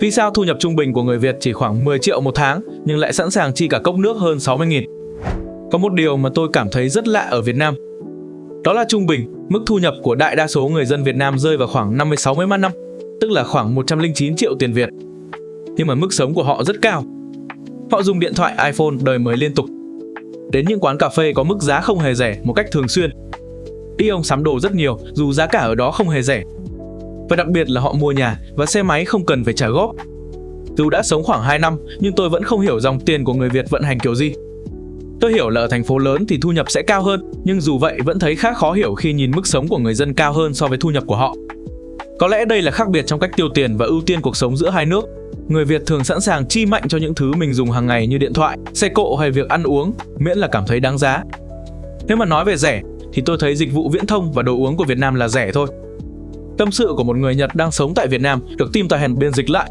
Vì sao thu nhập trung bình của người Việt chỉ khoảng 10 triệu một tháng nhưng lại sẵn sàng chi cả cốc nước hơn 60.000? Có một điều mà tôi cảm thấy rất lạ ở Việt Nam. Đó là trung bình, mức thu nhập của đại đa số người dân Việt Nam rơi vào khoảng 50-60 万năm, tức là khoảng 109 triệu tiền Việt. Nhưng mà mức sống của họ rất cao. Họ dùng điện thoại iPhone đời mới liên tục. Đến những quán cà phê có mức giá không hề rẻ một cách thường xuyên. Đi ông sắm đồ rất nhiều dù giá cả ở đó không hề rẻ. Và đặc biệt là họ mua nhà và xe máy không cần phải trả góp. Dù đã sống khoảng 2 năm nhưng tôi vẫn không hiểu dòng tiền của người Việt vận hành kiểu gì. Tôi hiểu là ở thành phố lớn thì thu nhập sẽ cao hơn, nhưng dù vậy vẫn thấy khá khó hiểu khi nhìn mức sống của người dân cao hơn so với thu nhập của họ. Có lẽ đây là khác biệt trong cách tiêu tiền và ưu tiên cuộc sống giữa hai nước. Người Việt thường sẵn sàng chi mạnh cho những thứ mình dùng hàng ngày như điện thoại, xe cộ hay việc ăn uống, miễn là cảm thấy đáng giá. Nếu mà nói về rẻ, thì tôi thấy dịch vụ viễn thông và đồ uống của Việt Nam là rẻ thôi. Tâm sự của một người Nhật đang sống tại Việt Nam được Team Tài Hèn biên dịch lại.